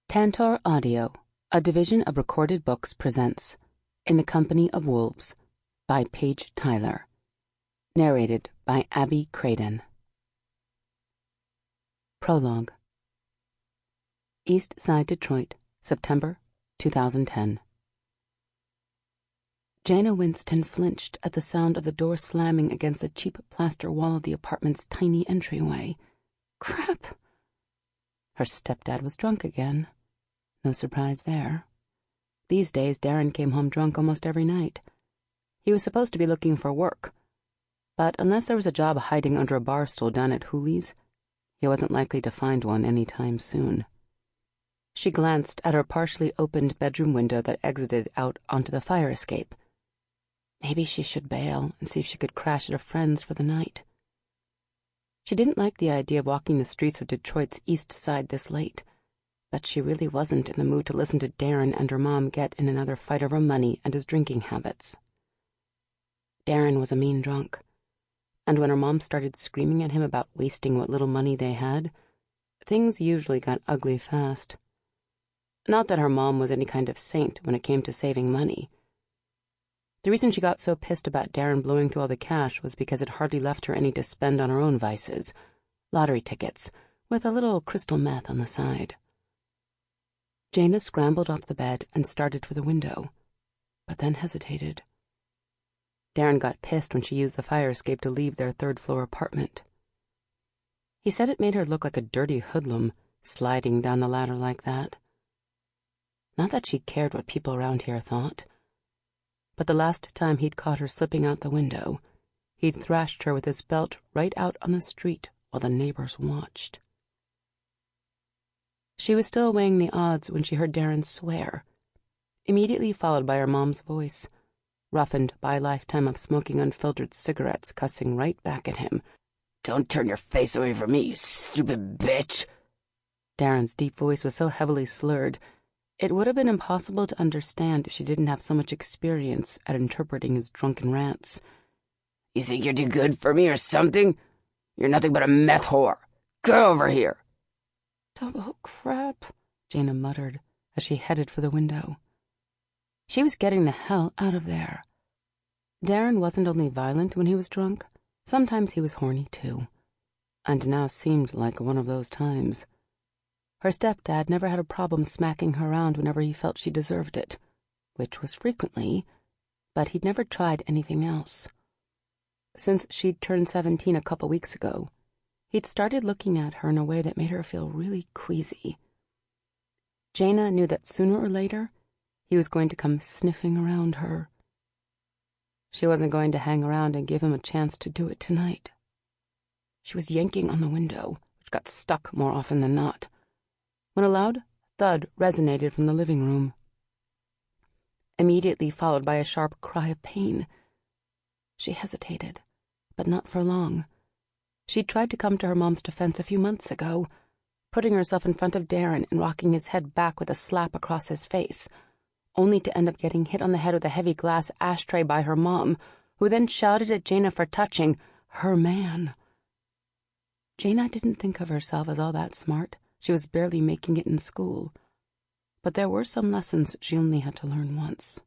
Tantor Audio, a division of Recorded Books, presents In the Company of Wolves by Paige Tyler. Narrated by Abby Craden. Prologue. East Side, Detroit, September 2010. Jayna Winston flinched at the sound of the door slamming against the cheap plaster wall of the apartment's tiny entryway. Crap! Her stepdad was drunk again. No surprise there. These days, Darren came home drunk almost every night. He was supposed to be looking for work, but unless there was a job hiding under a bar stool down at Hooley's, he wasn't likely to find one any time soon. She glanced at her partially opened bedroom window that exited out onto the fire escape. Maybe she should bail and see if she could crash at a friend's for the night. She didn't like the idea of walking the streets of Detroit's East Side this late, but she really wasn't in the mood to listen to Darren and her mom get in another fight over money and his drinking habits. Darren was a mean drunk, and when her mom started screaming at him about wasting what little money they had, things usually got ugly fast. Not that her mom was any kind of saint when it came to saving money. The reason she got so pissed about Darren blowing through all the cash was because it hardly left her any to spend on her own vices, lottery tickets, with a little crystal meth on the side. Jayna scrambled off the bed and started for the window, but then hesitated. Darren got pissed when she used the fire escape to leave their third-floor apartment. He said it made her look like a dirty hoodlum, sliding down the ladder like that. Not that she cared what people around here thought, but the last time he'd caught her slipping out the window, he'd thrashed her with his belt right out on the street while the neighbors watched. She was still weighing the odds when she heard Darren swear, immediately followed by her mom's voice, roughened by a lifetime of smoking unfiltered cigarettes, cussing right back at him. "Don't turn your face away from me, you stupid bitch!" Darren's deep voice was so heavily slurred, it would have been impossible to understand if she didn't have so much experience at interpreting his drunken rants. "You think you're too good for me or something? You're nothing but a meth whore. Get over here!" "Double crap," Jayna muttered as she headed for the window. She was getting the hell out of there. Darren wasn't only violent when he was drunk, sometimes he was horny too, and now seemed like one of those times. Her stepdad never had a problem smacking her around whenever he felt she deserved it, which was frequently, but he'd never tried anything else. Since she'd turned 17 a couple weeks ago, he'd started looking at her in a way that made her feel really queasy. Jayna knew that sooner or later, he was going to come sniffing around her. She wasn't going to hang around and give him a chance to do it tonight. She was yanking on the window, which got stuck more often than not, when a loud thud resonated from the living room, immediately followed by a sharp cry of pain. She hesitated, but not for long. She'd tried to come to her mom's defense a few months ago, putting herself in front of Darren and rocking his head back with a slap across his face, only to end up getting hit on the head with a heavy glass ashtray by her mom, who then shouted at Jayna for touching her man. Jayna didn't think of herself as all that smart. She was barely making it in school, but there were some lessons she only had to learn once.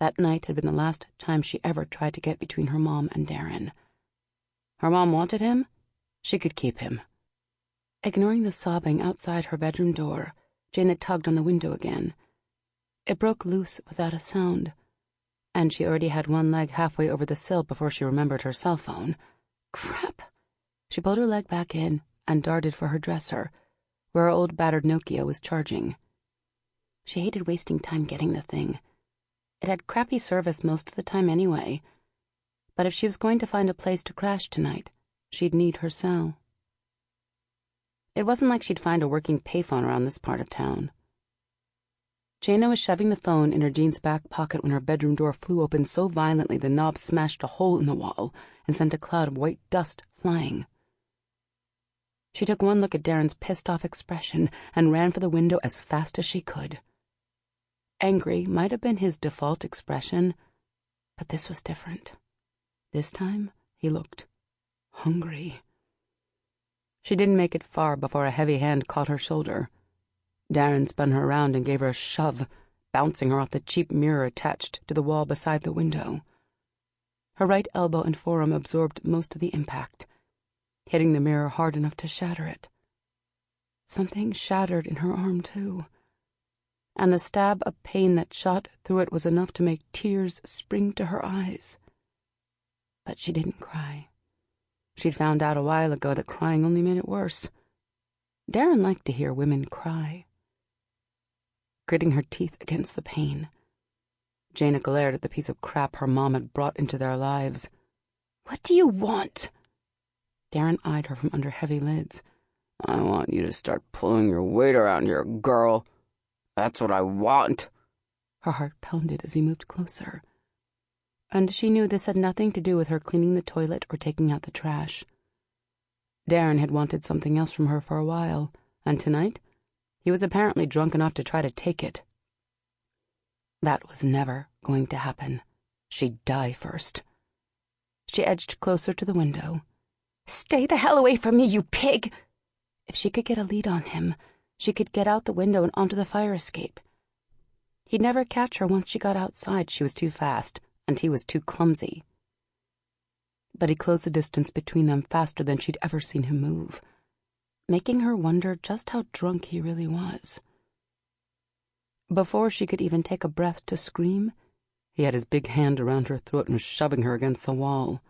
That night had been the last time she ever tried to get between her mom and Darren. Her mom wanted him, she could keep him. Ignoring the sobbing outside her bedroom door, Jayna tugged on the window again. It broke loose without a sound, and she already had one leg halfway over the sill before she remembered her cell phone. Crap! She pulled her leg back in and darted for her dresser, where her old battered Nokia was charging. She hated wasting time getting the thing. It had crappy service most of the time anyway, but if she was going to find a place to crash tonight, she'd need her cell. It wasn't like she'd find a working payphone around this part of town. Jayna was shoving the phone in her jeans back pocket when her bedroom door flew open so violently the knob smashed a hole in the wall and sent a cloud of white dust flying. She took one look at Darren's pissed-off expression and ran for the window as fast as she could. Angry might have been his default expression, but this was different. This time, he looked hungry. She didn't make it far before a heavy hand caught her shoulder. Darren spun her around and gave her a shove, bouncing her off the cheap mirror attached to the wall beside the window. Her right elbow and forearm absorbed most of the impact, hitting the mirror hard enough to shatter it. Something shattered in her arm, too, and the stab of pain that shot through it was enough to make tears spring to her eyes. But she didn't cry. She'd found out a while ago that crying only made it worse. Darren liked to hear women cry. Gritting her teeth against the pain, Jayna glared at the piece of crap her mom had brought into their lives. "What do you want?" Darren eyed her from under heavy lids. "I want you to start pulling your weight around here, girl. That's what I want." Her heart pounded as he moved closer, and she knew this had nothing to do with her cleaning the toilet or taking out the trash. Darren had wanted something else from her for a while, and tonight he was apparently drunk enough to try to take it. That was never going to happen. She'd die first. She edged closer to the window. "Stay the hell away from me, you pig!" If she could get a lead on him, she could get out the window and onto the fire escape. He'd never catch her once she got outside. She was too fast, and he was too clumsy. But he closed the distance between them faster than she'd ever seen him move, making her wonder just how drunk he really was. Before she could even take a breath to scream, he had his big hand around her throat and was shoving her against the wall.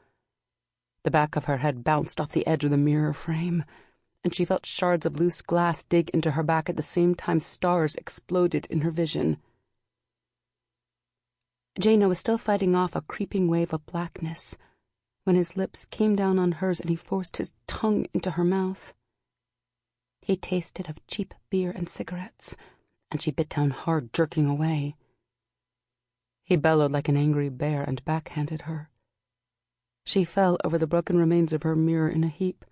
The back of her head bounced off the edge of the mirror frame, and she felt shards of loose glass dig into her back at the same time stars exploded in her vision. Jayna was still fighting off a creeping wave of blackness when his lips came down on hers and he forced his tongue into her mouth. He tasted of cheap beer and cigarettes, and she bit down hard, jerking away. He bellowed like an angry bear and backhanded her. She fell over the broken remains of her mirror in a heap,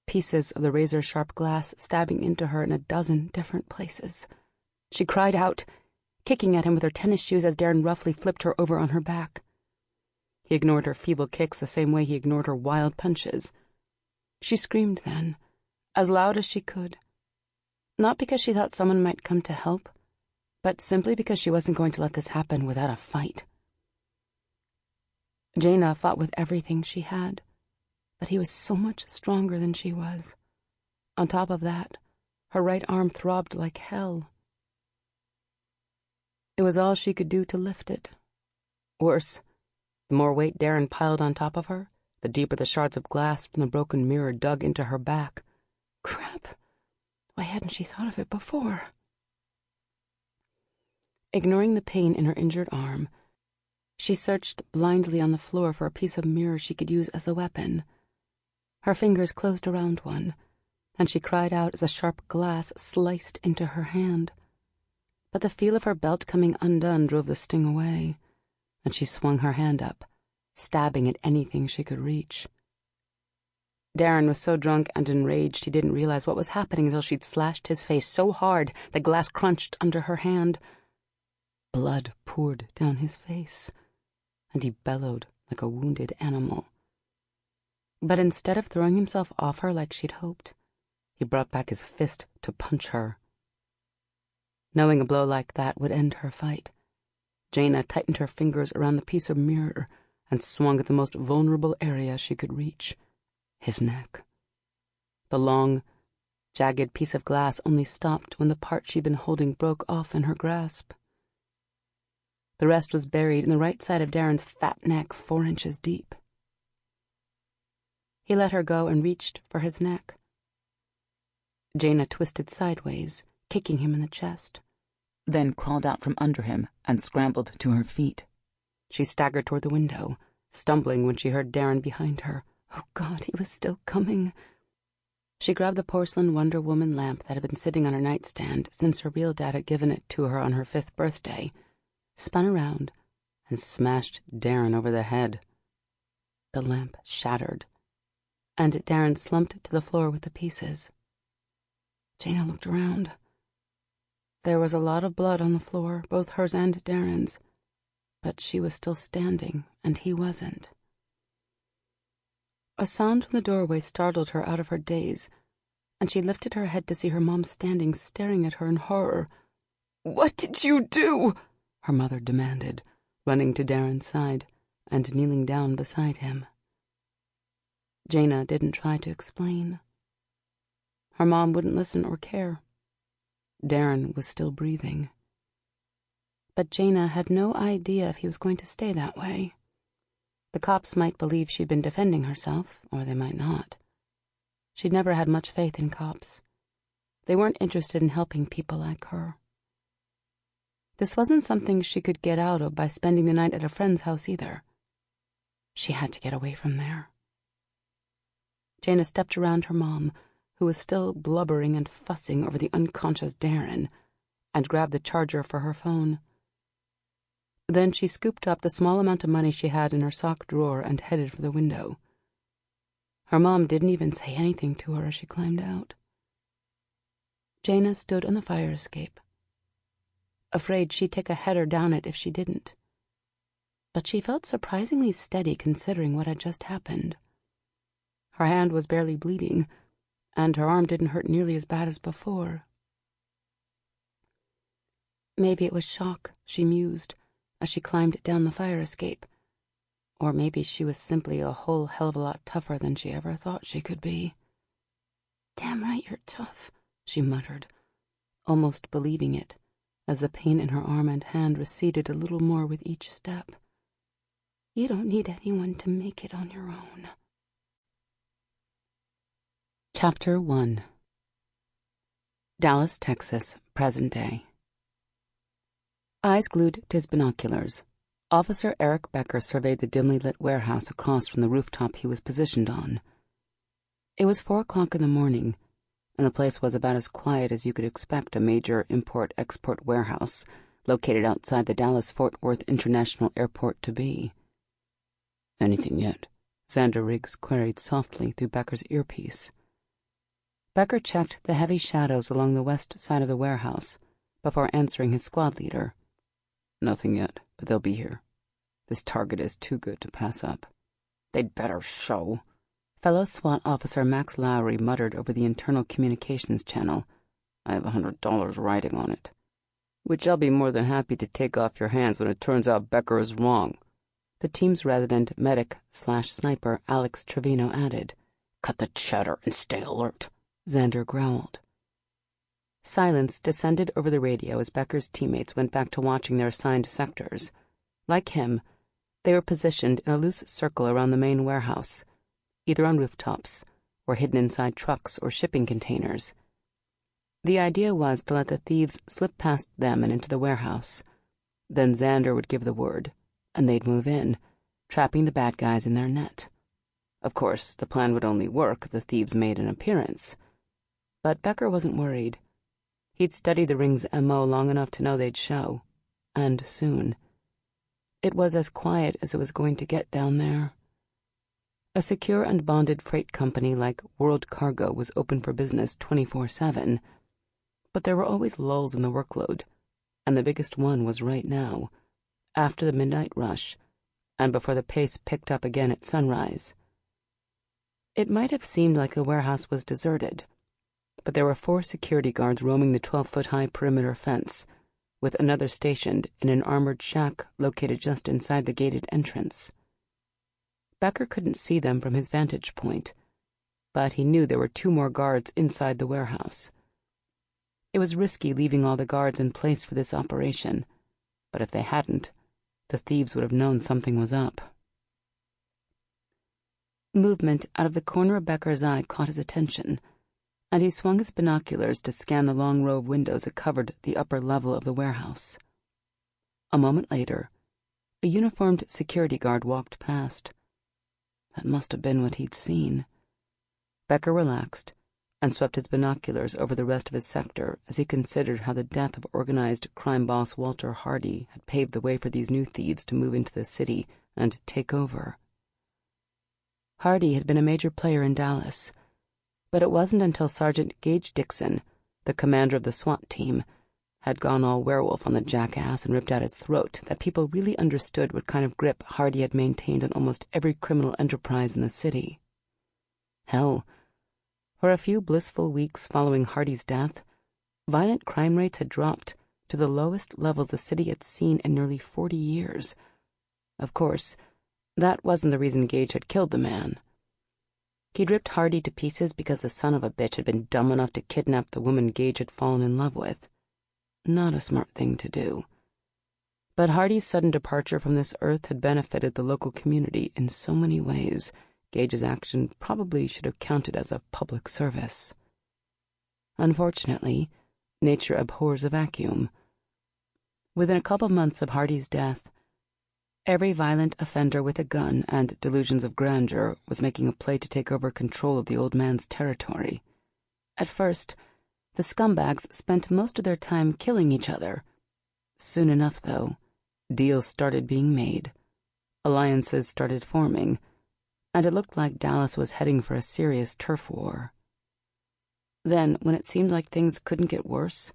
pieces of the razor-sharp glass stabbing into her in a dozen different places. She cried out, kicking at him with her tennis shoes as Darren roughly flipped her over on her back. He ignored her feeble kicks the same way he ignored her wild punches. She screamed then, as loud as she could, not because she thought someone might come to help, but simply because she wasn't going to let this happen without a fight. Jayna fought with everything she had, but he was so much stronger than she was. On top of that, her right arm throbbed like hell. It was all she could do to lift it. Worse, the more weight Darren piled on top of her, the deeper the shards of glass from the broken mirror dug into her back. Crap! Why hadn't she thought of it before? Ignoring the pain in her injured arm, she searched blindly on the floor for a piece of mirror she could use as a weapon. Her fingers closed around one, and she cried out as a sharp glass sliced into her hand. But the feel of her belt coming undone drove the sting away, and she swung her hand up, stabbing at anything she could reach. Darren was so drunk and enraged he didn't realize what was happening until she'd slashed his face so hard the glass crunched under her hand. Blood poured down his face, and he bellowed like a wounded animal. But instead of throwing himself off her like she'd hoped, he brought back his fist to punch her. Knowing a blow like that would end her fight, Jayna tightened her fingers around the piece of mirror and swung at the most vulnerable area she could reach, his neck. The long, jagged piece of glass only stopped when the part she'd been holding broke off in her grasp. The rest was buried in the right side of Darren's fat neck 4 inches deep. He let her go and reached for his neck. Jayna twisted sideways, kicking him in the chest, then crawled out from under him and scrambled to her feet. She staggered toward the window, stumbling when she heard Darren behind her. Oh God, he was still coming. She grabbed the porcelain Wonder Woman lamp that had been sitting on her nightstand since her real dad had given it to her on her 5th birthday, spun around, and smashed Darren over the head. The lamp shattered, and Darren slumped to the floor with the pieces. Jayna looked around. There was a lot of blood on the floor, both hers and Darren's, but she was still standing, and he wasn't. A sound from the doorway startled her out of her daze, and she lifted her head to see her mom standing staring at her in horror. "What did you do?" her mother demanded, running to Darren's side and kneeling down beside him. Jayna didn't try to explain. Her mom wouldn't listen or care. Darren was still breathing. But Jayna had no idea if he was going to stay that way. The cops might believe she'd been defending herself, or they might not. She'd never had much faith in cops. They weren't interested in helping people like her. This wasn't something she could get out of by spending the night at a friend's house either. She had to get away from there. Jayna stepped around her mom, who was still blubbering and fussing over the unconscious Darren, and grabbed the charger for her phone. Then she scooped up the small amount of money she had in her sock drawer and headed for the window. Her mom didn't even say anything to her as she climbed out. Jayna stood on the fire escape, afraid she'd take a header down it if she didn't. But she felt surprisingly steady considering what had just happened. Her hand was barely bleeding, and her arm didn't hurt nearly as bad as before. Maybe it was shock, she mused, as she climbed down the fire escape. Or maybe she was simply a whole hell of a lot tougher than she ever thought she could be. "Damn right you're tough," she muttered, almost believing it, as the pain in her arm and hand receded a little more with each step. "You don't need anyone to make it on your own." Chapter 1. Dallas, Texas, present day. Eyes glued to his binoculars, Officer Eric Becker surveyed the dimly lit warehouse across from the rooftop he was positioned on. It was 4 o'clock in the morning, and the place was about as quiet as you could expect a major import-export warehouse located outside the Dallas-Fort Worth International Airport to be. "Anything yet?" Xander Riggs queried softly through Becker's earpiece. Becker checked the heavy shadows along the west side of the warehouse before answering his squad leader. "Nothing yet, but they'll be here. This target is too good to pass up." "They'd better show," fellow SWAT officer Max Lowry muttered over the internal communications channel. "I have $100 riding on it." "Which I'll be more than happy to take off your hands when it turns out Becker is wrong," the team's resident medic/sniper Alex Trevino added. "Cut the chatter and stay alert," Xander growled. Silence descended over the radio as Becker's teammates went back to watching their assigned sectors. Like him, they were positioned in a loose circle around the main warehouse, either on rooftops or hidden inside trucks or shipping containers. The idea was to let the thieves slip past them and into the warehouse. Then Xander would give the word, and they'd move in, trapping the bad guys in their net. Of course, the plan would only work if the thieves made an appearance. But Becker wasn't worried. He'd studied the ring's MO long enough to know they'd show, and soon. It was as quiet as it was going to get down there. A secure and bonded freight company like World Cargo was open for business 24/7, but there were always lulls in the workload, and the biggest one was right now, after the midnight rush, and before the pace picked up again at sunrise. It might have seemed like the warehouse was deserted, but there were 4 security guards roaming the 12-foot-high perimeter fence, with another stationed in an armored shack located just inside the gated entrance. Becker couldn't see them from his vantage point, but he knew there were 2 more guards inside the warehouse. It was risky leaving all the guards in place for this operation, but if they hadn't, the thieves would have known something was up. Movement out of the corner of Becker's eye caught his attention, and he swung his binoculars to scan the long row of windows that covered the upper level of the warehouse. A moment later, a uniformed security guard walked past. That must have been what he'd seen. Becker relaxed and swept his binoculars over the rest of his sector as he considered how the death of organized crime boss Walter Hardy had paved the way for these new thieves to move into the city and take over. Hardy had been a major player in Dallas, but it wasn't until Sergeant Gage Dixon, the commander of the SWAT team, had gone all werewolf on the jackass and ripped out his throat that people really understood what kind of grip Hardy had maintained on almost every criminal enterprise in the city. Hell, For a few blissful weeks following Hardy's death, violent crime rates had dropped to the lowest levels the city had seen in nearly 40 years. Of course, that wasn't the reason Gage had killed the man. He'd ripped Hardy to pieces because the son of a bitch had been dumb enough to kidnap the woman Gage had fallen in love with. Not a smart thing to do. But Hardy's sudden departure from this earth had benefited the local community in so many ways, Gage's action probably should have counted as a public service. Unfortunately, nature abhors a vacuum. Within a couple months of Hardy's death, every violent offender with a gun and delusions of grandeur was making a play to take over control of the old man's territory. At first, the scumbags spent most of their time killing each other. Soon enough, though, deals started being made, alliances started forming, and it looked like Dallas was heading for a serious turf war. Then, when it seemed like things couldn't get worse,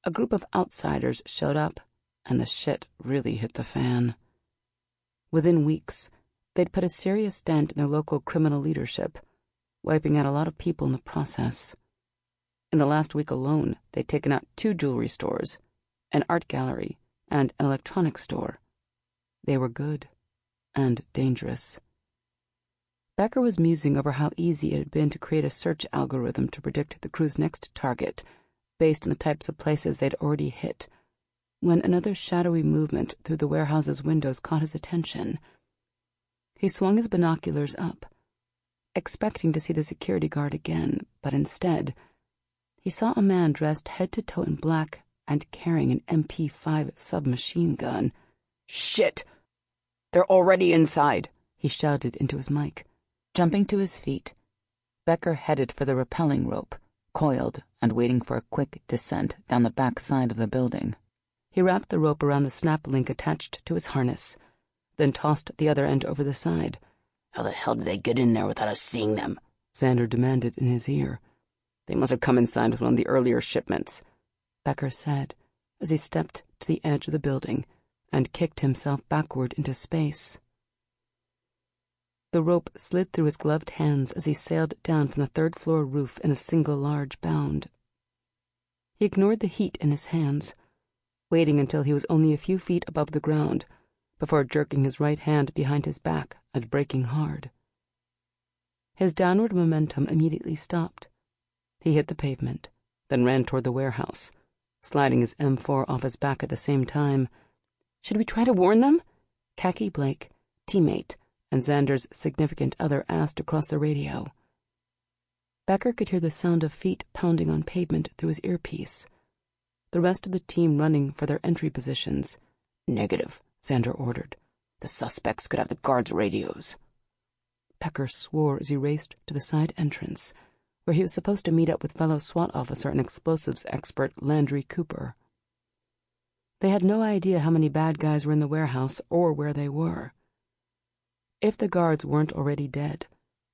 a group of outsiders showed up, and the shit really hit the fan. Within weeks, they'd put a serious dent in their local criminal leadership, wiping out a lot of people in the process. In the last week alone, they'd taken out 2 jewelry stores, an art gallery, and an electronics store. They were good and dangerous. Becker was musing over how easy it had been to create a search algorithm to predict the crew's next target, based on the types of places they'd already hit, when another shadowy movement through the warehouse's windows caught his attention. He swung his binoculars up, expecting to see the security guard again, but instead, he saw a man dressed head to toe in black and carrying an MP5 submachine gun. "Shit! They're already inside," he shouted into his mic. Jumping to his feet, Becker headed for the rappelling rope, coiled and waiting for a quick descent down the back side of the building. He wrapped the rope around the snap link attached to his harness, then tossed the other end over the side. "How the hell did they get in there without us seeing them?" Xander demanded in his ear. "They must have come inside with one of the earlier shipments," Becker said, as he stepped to the edge of the building and kicked himself backward into space. The rope slid through his gloved hands as he sailed down from the 3rd-floor roof in a single large bound. He ignored the heat in his hands, waiting until he was only a few feet above the ground before jerking his right hand behind his back and braking hard. His downward momentum immediately stopped. He hit the pavement, then ran toward the warehouse, sliding his M4 off his back at the same time. "Should we try to warn them?" Khaki Blake, teammate, and Xander's significant other asked across the radio. Becker could hear the sound of feet pounding on pavement through his earpiece, the rest of the team running for their entry positions. "Negative," Xander ordered. "The suspects could have the guards' radios." Becker swore as he raced to the side entrance, where he was supposed to meet up with fellow SWAT officer and explosives expert Landry Cooper. They had no idea how many bad guys were in the warehouse or where they were. If the guards weren't already dead,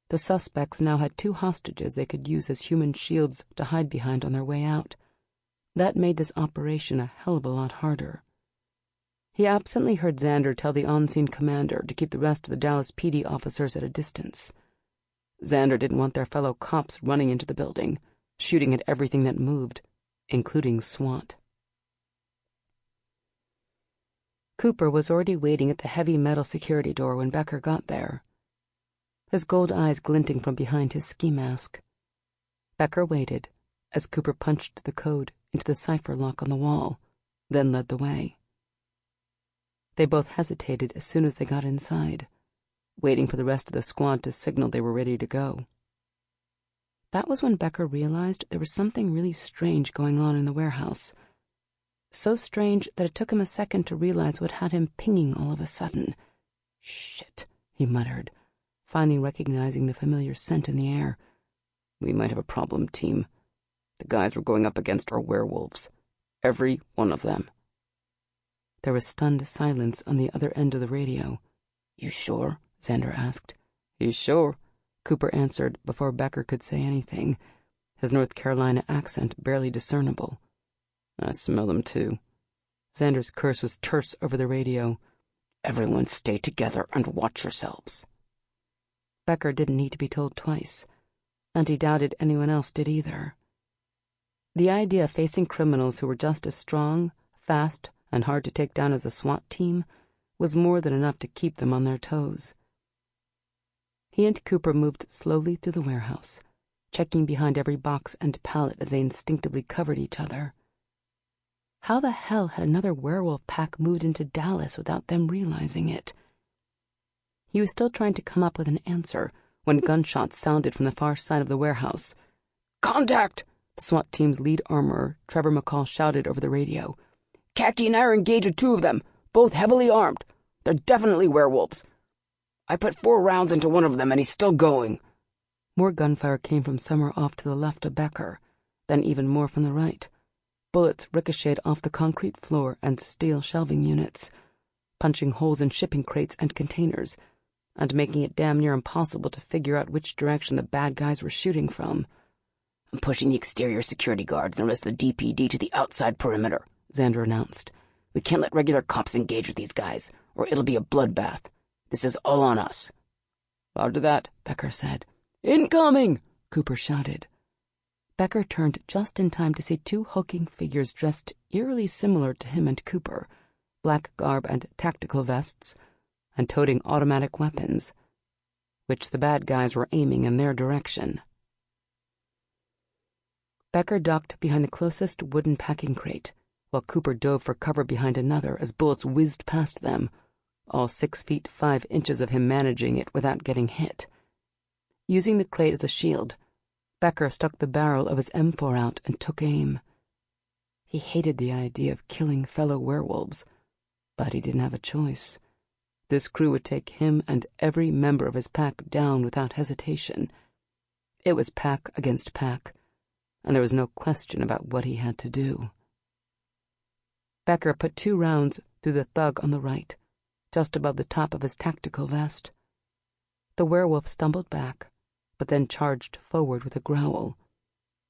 the suspects now had 2 hostages they could use as human shields to hide behind on their way out. That made this operation a hell of a lot harder. He absently heard Xander tell the on-scene commander to keep the rest of the Dallas PD officers at a distance. Xander didn't want their fellow cops running into the building, shooting at everything that moved, including SWAT. Cooper was already waiting at the heavy metal security door when Becker got there, his gold eyes glinting from behind his ski mask. Becker waited as Cooper punched the code into the cipher lock on the wall, then led the way. They both hesitated as soon as they got inside, waiting for the rest of the squad to signal they were ready to go. That was when Becker realized there was something really strange going on in the warehouse. So strange that it took him a second to realize what had him pinging all of a sudden. "Shit," he muttered, finally recognizing the familiar scent in the air. "We might have a problem, team. The guys we're going up against are werewolves. Every one of them." There was stunned silence on the other end of the radio. "You sure?" Xander asked. "You sure?" Cooper answered before Becker could say anything, his North Carolina accent barely discernible. "I smell them too." Xander's curse was terse over the radio. "Everyone stay together and watch yourselves." Becker didn't need to be told twice. and he doubted anyone else did either. The idea of facing criminals who were just as strong, fast, and hard to take down as the SWAT team was more than enough to keep them on their toes. He and Cooper moved slowly through the warehouse, checking behind every box and pallet as they instinctively covered each other. How the hell had another werewolf pack moved into Dallas without them realizing it? He was still trying to come up with an answer when gunshots sounded from the far side of the warehouse. "Contact!" The SWAT team's lead armorer, Trevor McCall, shouted over the radio. "Khaki and I are engaged with 2 of them, both heavily armed. They're definitely werewolves. I put 4 rounds into one of them and he's still going." More gunfire came from somewhere off to the left of Becker, then even more from the right. Bullets ricocheted off the concrete floor and steel shelving units, punching holes in shipping crates and containers, and making it damn near impossible to figure out which direction the bad guys were shooting from. "I'm pushing the exterior security guards and the rest of the DPD to the outside perimeter," Xander announced. "We can't let regular cops engage with these guys, or it'll be a bloodbath. This is all on us." "Roger that," Becker said. "Incoming!" Cooper shouted. Becker turned just in time to see 2 hulking figures dressed eerily similar to him and Cooper, black garb and tactical vests, and toting automatic weapons, which the bad guys were aiming in their direction. Becker ducked behind the closest wooden packing crate, while Cooper dove for cover behind another as bullets whizzed past them, all 6 feet 5 inches of him managing it without getting hit. Using the crate as a shield, Becker stuck the barrel of his M4 out and took aim. He hated the idea of killing fellow werewolves, but he didn't have a choice. This crew would take him and every member of his pack down without hesitation. It was pack against pack, and there was no question about what he had to do. Becker put 2 rounds through the thug on the right, just above the top of his tactical vest. The werewolf stumbled back, but then charged forward with a growl,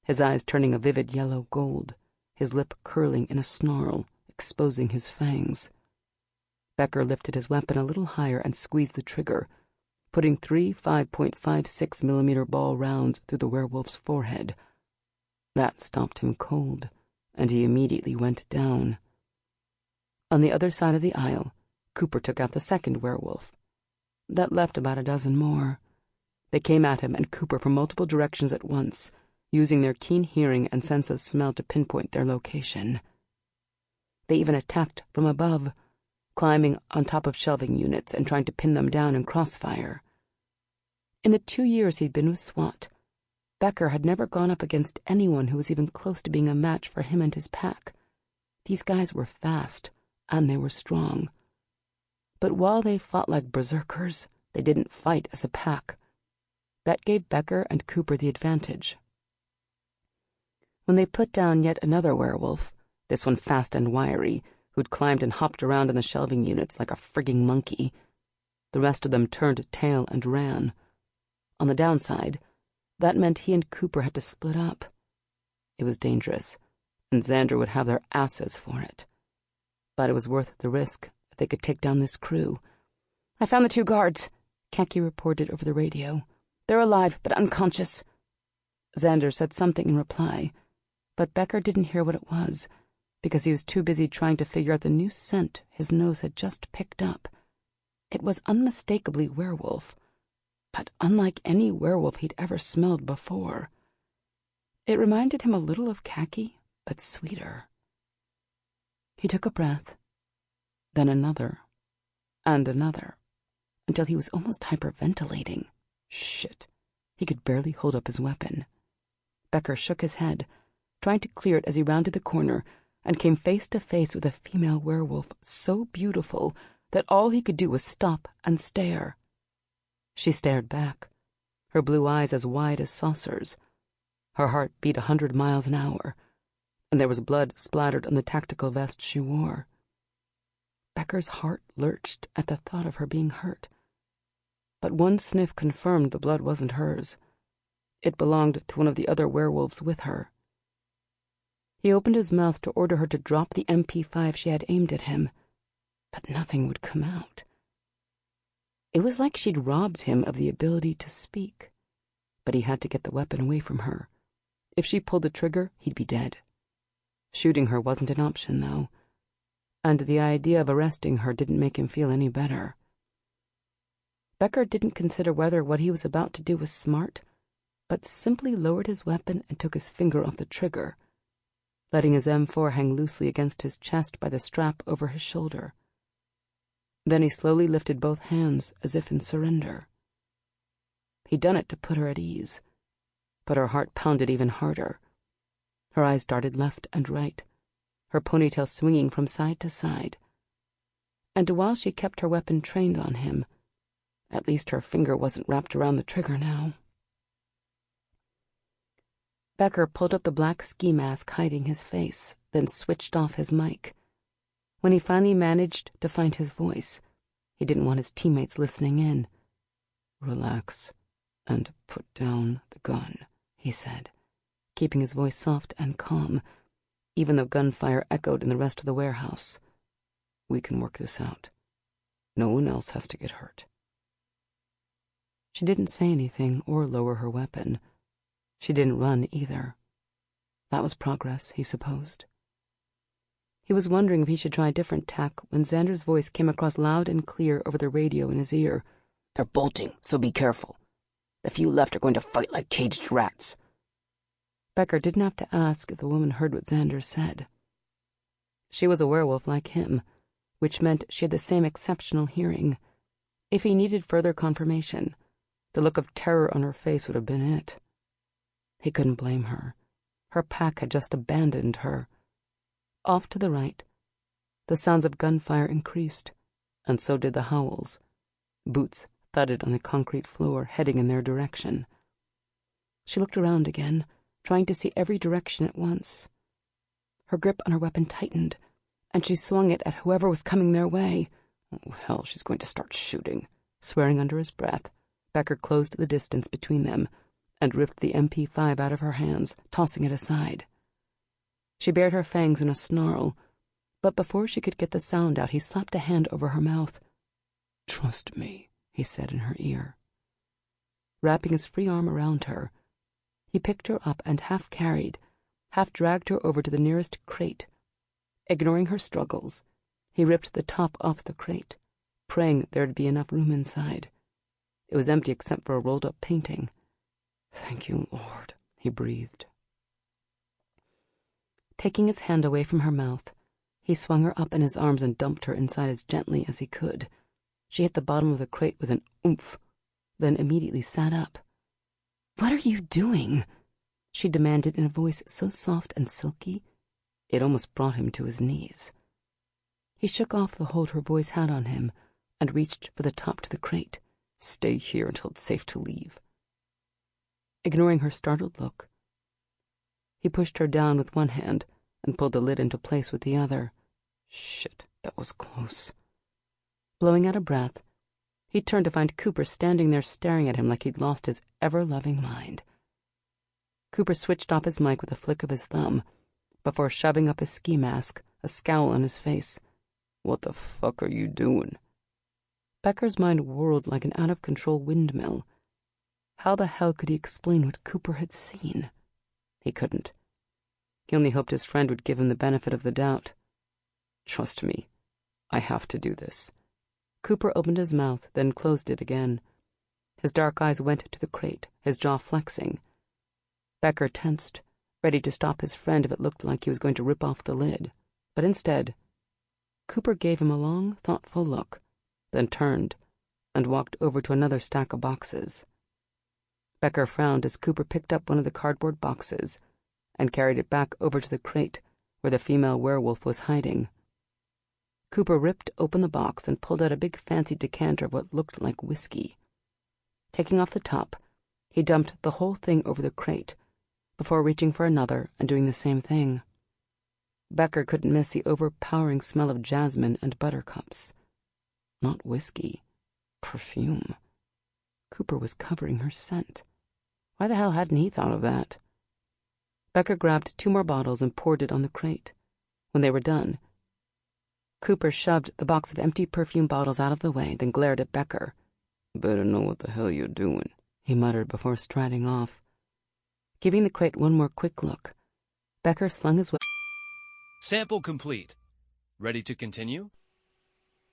his eyes turning a vivid yellow gold, his lip curling in a snarl, exposing his fangs. Becker lifted his weapon a little higher and squeezed the trigger, putting 3 5.56mm ball rounds through the werewolf's forehead. That stopped him cold, and he immediately went down. On the other side of the aisle, Cooper took out the second werewolf. That left about a dozen more. They came at him and Cooper from multiple directions at once, using their keen hearing and sense of smell to pinpoint their location. They even attacked from above, climbing on top of shelving units and trying to pin them down in crossfire. In the 2 years he'd been with SWAT, Becker had never gone up against anyone who was even close to being a match for him and his pack. These guys were fast, and they were strong. But while they fought like berserkers, they didn't fight as a pack. That gave Becker and Cooper the advantage. When they put down yet another werewolf, this one fast and wiry, who'd climbed and hopped around in the shelving units like a frigging monkey, the rest of them turned tail and ran. On the downside, that meant he and Cooper had to split up. It was dangerous, and Xander would have their asses for it. But it was worth the risk if they could take down this crew. "I found the 2 guards," Khaki reported over the radio. "They're alive, but unconscious." Xander said something in reply, but Becker didn't hear what it was, because he was too busy trying to figure out the new scent his nose had just picked up. It was unmistakably werewolf, but unlike any werewolf he'd ever smelled before. It reminded him a little of Khaki, but sweeter. He took a breath, then another, and another, until he was almost hyperventilating. Shit. He could barely hold up his weapon. Becker shook his head, trying to clear it as he rounded the corner, and came face to face with a female werewolf so beautiful that all he could do was stop and stare. She stared back, her blue eyes as wide as saucers. Her heart beat 100 miles an hour, and there was blood splattered on the tactical vest she wore. Becker's heart lurched at the thought of her being hurt. But one sniff confirmed the blood wasn't hers. It belonged to one of the other werewolves with her. He opened his mouth to order her to drop the MP5 she had aimed at him, but nothing would come out. It was like she'd robbed him of the ability to speak, but he had to get the weapon away from her. If she pulled the trigger, he'd be dead. Shooting her wasn't an option, though, and the idea of arresting her didn't make him feel any better. Becker didn't consider whether what he was about to do was smart, but simply lowered his weapon and took his finger off the trigger, letting his M4 hang loosely against his chest by the strap over his shoulder. Then he slowly lifted both hands as if in surrender. He'd done it to put her at ease, but her heart pounded even harder. Her eyes darted left and right, her ponytail swinging from side to side. And while she kept her weapon trained on him, at least her finger wasn't wrapped around the trigger now. Becker pulled up the black ski mask hiding his face, then switched off his mic. When he finally managed to find his voice, he didn't want his teammates listening in. "Relax and put down the gun," he said, keeping his voice soft and calm, even though gunfire echoed in the rest of the warehouse. "We can work this out. No one else has to get hurt." She didn't say anything or lower her weapon. She didn't run either. That was progress, he supposed. He was wondering if he should try a different tack when Xander's voice came across loud and clear over the radio in his ear. "They're bolting, so be careful. The few left are going to fight like caged rats." Becker didn't have to ask if the woman heard what Xander said. She was a werewolf like him, which meant she had the same exceptional hearing. If he needed further confirmation, the look of terror on her face would have been it. He couldn't blame her. Her pack had just abandoned her. Off to the right, the sounds of gunfire increased, and so did the howls. Boots thudded on the concrete floor, heading in their direction. She looked around again, trying to see every direction at once. Her grip on her weapon tightened, and she swung it at whoever was coming their way. "Oh, hell, she's going to start shooting." Swearing under his breath, Becker closed the distance between them and ripped the MP5 out of her hands, tossing it aside. She bared her fangs in a snarl, but before she could get the sound out, he slapped a hand over her mouth. "Trust me," he said in her ear. Wrapping his free arm around her, he picked her up and half carried, half dragged her over to the nearest crate. Ignoring her struggles, he ripped the top off the crate, praying there'd be enough room inside. It was empty except for a rolled-up painting. "Thank you, Lord," he breathed. Taking his hand away from her mouth, he swung her up in his arms and dumped her inside as gently as he could. She hit the bottom of the crate with an oomph, then immediately sat up. "What are you doing?" she demanded in a voice so soft and silky, it almost brought him to his knees. He shook off the hold her voice had on him and reached for the top to the crate. "Stay here until it's safe to leave." Ignoring her startled look, he pushed her down with one hand and pulled the lid into place with the other. Shit, that was close. Blowing out a breath, he turned to find Cooper standing there staring at him like he'd lost his ever-loving mind. Cooper switched off his mic with a flick of his thumb before shoving up his ski mask, a scowl on his face. "What the fuck are you doing?" Becker's mind whirled like an out-of-control windmill. How the hell could he explain what Cooper had seen? He couldn't. He only hoped his friend would give him the benefit of the doubt. "Trust me, I have to do this." Cooper opened his mouth, then closed it again. His dark eyes went to the crate, his jaw flexing. Becker tensed, ready to stop his friend if it looked like he was going to rip off the lid. But instead, Cooper gave him a long, thoughtful look, then turned and walked over to another stack of boxes. Becker frowned as Cooper picked up one of the cardboard boxes and carried it back over to the crate where the female werewolf was hiding. Cooper ripped open the box and pulled out a big fancy decanter of what looked like whiskey. Taking off the top, he dumped the whole thing over the crate before reaching for another and doing the same thing. Becker couldn't miss the overpowering smell of jasmine and buttercups. Not whiskey. Perfume. Cooper was covering her scent. Why the hell hadn't he thought of that? Becker grabbed 2 more bottles and poured it on the crate. When they were done, Cooper shoved the box of empty perfume bottles out of the way, then glared at Becker. "Better know what the hell you're doing," he muttered before striding off. Giving the crate one more quick look, Becker slung his weapon. Sample complete. Ready to continue?